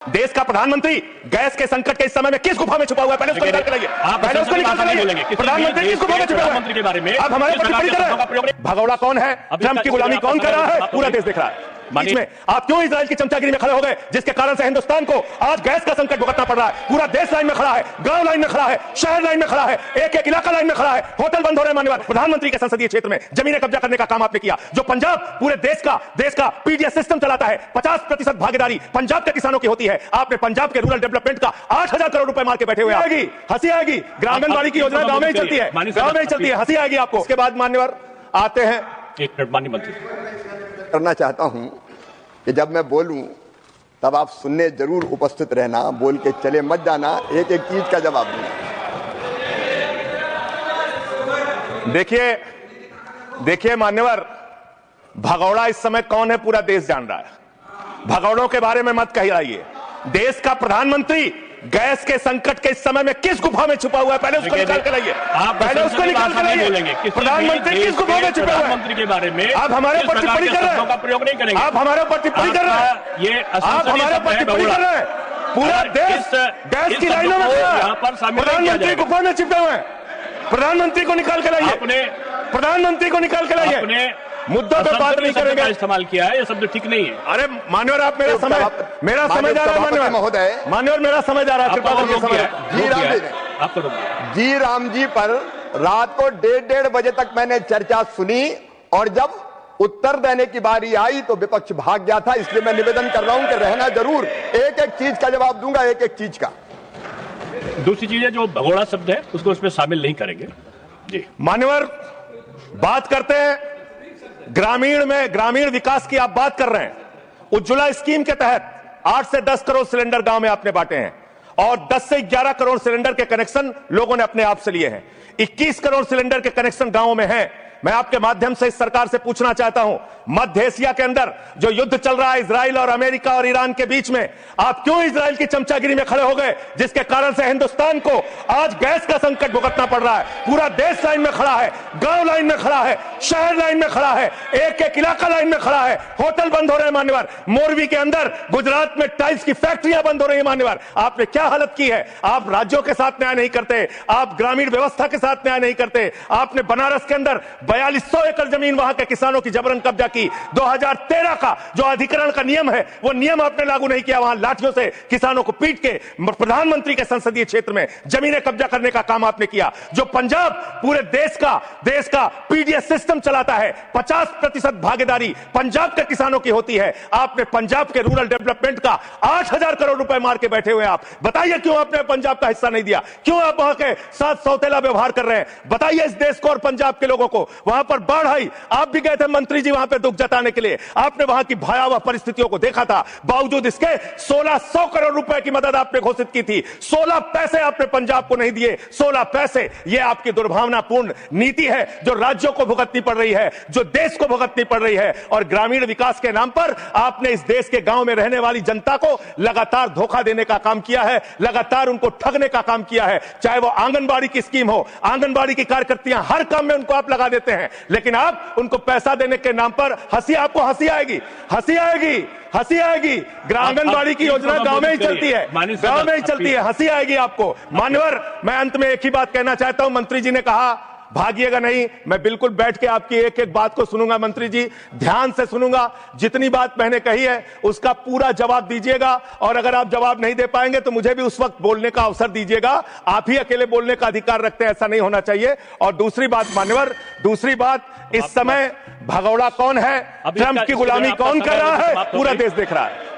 देश का प्रधानमंत्री गैस के संकट के इस समय में किस गुफा में छुपा हुआ है? पहले उसको निकाल के लाइए। पहले उसको निकाल के लाइए। प्रधानमंत्री किस गुफा में छुपा हुआ है? के बारे में अब हमारे ऊपर टिप्पणी कर रहे हैं। भगौड़ा कौन है? ट्रंप की गुलामी कौन कर रहा है? पूरा देश देख रहा है। बीच में आप क्यों इजराइल की चमचागिरी में खड़े हो गए, जिसके कारण से हिंदुस्तान को आज गैस का संकट भुगतना पड़ रहा है? पूरा देश लाइन में खड़ा है, गांव लाइन में खड़ा है, शहर लाइन में खड़ा है, एक एक इलाका लाइन में खड़ा है, होटल बंद हो रहे हैं। मान्यवर प्रधानमंत्री के संसदीय क्षेत्र में जमीनें कब्जा करने का काम आपने किया। जो पंजाब पूरे देश का पीडीएस सिस्टम चलाता है, 50% भागीदारी पंजाब के किसानों की होती है। आपने पंजाब के रूरल डेवलपमेंट का 8,000 करोड़ रुपए मार के बैठे हुए। आएगी हंसी आएगी। आंगनबाड़ी की योजना गांव में ही चलती है, गांव में ही चलती है, हंसी आएगी आपको। उसके बाद मान्यवर आते हैं। एक मिनट माननीय मंत्री, करना चाहता हूं कि जब मैं बोलूं तब आप सुनने जरूर उपस्थित रहना, बोल के चले मत जाना, एक एक चीज का जवाब दूंगा। देखिए मान्यवर, भगौड़ा इस समय कौन है पूरा देश जान रहा है। भगौड़ों के बारे में मत कहिए। देश का प्रधानमंत्री गैस के संकट के इस समय में किस गुफा में छुपा हुआ है? पहले उसको निकाल के लाइए। पहले उसको निकाल के लाइए। प्रधानमंत्री किस गुफा में छुपा हुआ है? मंत्री के बारे में आप हमारे ऊपर टिप्पणी कर रहे हैं। प्रयोग नहीं करेंगे। आप हमारे ऊपर टिप्पणी कर रहे हैं। ये आप हमारे ऊपर टिप्पणी कर रहे हैं। पूरा देश गैस की लाइनों में खड़ा है। प्रधानमंत्री गुफा में छिपे हुए हैं। प्रधानमंत्री को निकाल के लाइए। प्रधानमंत्री को निकाल के लाइए। मुद्दों पे बात नहीं करेंगे। इस्तेमाल किया है, ये शब्द ठीक नहीं है। अरे मान्यवर, आप मेरा समय जा रहा है। मान्यवर मेरा समय जा रहा है। कृपा करके समय जी राम जी पर रात को 1:30 बजे तक मैंने चर्चा सुनी, और जब उत्तर देने की बारी आई तो विपक्ष भाग गया था। इसलिए मैं निवेदन कर रहा हूं कि रहना जरूर, एक एक चीज का जवाब दूंगा, एक एक चीज का। दूसरी चीज है जो भगोड़ा शब्द है उसको उसमें शामिल नहीं करेंगे। जी मान्यवर, बात करते हैं ग्रामीण विकास की। आप बात कर रहे हैं उज्ज्वला स्कीम के तहत 8 से 10 करोड़ सिलेंडर गांव में आपने बांटे हैं, और 10 से 11 करोड़ सिलेंडर के कनेक्शन लोगों ने अपने आप से लिए हैं। 21 करोड़ सिलेंडर के कनेक्शन गांवों में हैं। मैं आपके माध्यम से इस सरकार से पूछना चाहता हूं, मध्य एशिया के अंदर जो युद्ध चल रहा है इजराइल और अमेरिका और ईरान के बीच में, आप क्यों इजराइल की चमचागिरी में खड़े हो गए, जिसके कारण से हिंदुस्तान को आज गैस का संकट भुगतना पड़ रहा है? पूरा देश लाइन में खड़ा है, गांव लाइन में खड़ा है, शहर लाइन में खड़ा है, एक एक इलाका लाइन में खड़ा है, होटल बंद हो रहे हैं। मान्यवर मोरवी के अंदर गुजरात में टाइल्स की फैक्ट्रियां बंद हो रही है। मान्यवर आपने क्या हालत की है? आप राज्यों के साथ न्याय नहीं करते, आप ग्रामीण व्यवस्था के साथ न्याय नहीं करते। आपने बनारस के अंदर 4200 एकड़ जमीन वहां के किसानों की जबरन कब्जा की। 2013 का जो अधिकरण का नियम है, वो नियम आपने लागू नहीं किया। वहां लाठियों से किसानों को पीट के प्रधानमंत्री के संसदीय क्षेत्र में जमीनें कब्जा करने का काम आपने किया। जो पंजाब पूरे देश का पीडीएस सिस्टम चलाता है, 50% भागीदारी पंजाब के किसानों की होती है। आपने पंजाब के रूरल डेवलपमेंट का 8,000 करोड़ रुपए मार के बैठे हुए। आप बताइए क्यों आपने पंजाब का हिस्सा नहीं दिया? क्यों आप वहां के साथ सौतेला व्यवहार कर रहे हैं? बताइए इस देश को और पंजाब के लोगों को। वहां पर बाढ़ आई, आप भी गए थे मंत्री जी वहां पे दुख जताने के लिए। आपने वहां की भयावह परिस्थितियों को देखा था। बावजूद इसके 1600 करोड़ रुपए की मदद आपने घोषित की थी। 16 पैसे आपने पंजाब को नहीं दिए। 16 पैसे। यह आपकी दुर्भावनापूर्ण नीति है जो राज्यों को भुगतनी पड़ रही है, जो देश को भुगतनी पड़ रही है। और ग्रामीण विकास के नाम पर आपने इस देश के गांव में रहने वाली जनता को लगातार धोखा देने का काम किया है, लगातार उनको ठगने का काम किया है। चाहे वो आंगनबाड़ी की स्कीम हो, आंगनबाड़ी की कार्यकर्तियां हर काम में उनको आप लगा देते हैं, लेकिन आप उनको पैसा देने के नाम पर आपको हंसी आएगी। आंगनबाड़ी की योजना गांव में ही चलती है, गांव में ही चलती है, हंसी आएगी आपको। मान्यवर, मैं अंत में एक ही बात कहना चाहता हूं। मंत्री जी ने कहा भागिएगा नहीं, मैं बिल्कुल बैठ के आपकी एक एक बात को सुनूंगा। मंत्री जी ध्यान से सुनूंगा, जितनी बात मैंने कही है उसका पूरा जवाब दीजिएगा, और अगर आप जवाब नहीं दे पाएंगे तो मुझे भी उस वक्त बोलने का अवसर दीजिएगा। आप ही अकेले बोलने का अधिकार रखते हैं, ऐसा नहीं होना चाहिए। और दूसरी बात मान्यवर, दूसरी बात, इस समय भगौड़ा कौन है, ट्रंप की गुलामी कौन कर रहा है, पूरा देश देख रहा है।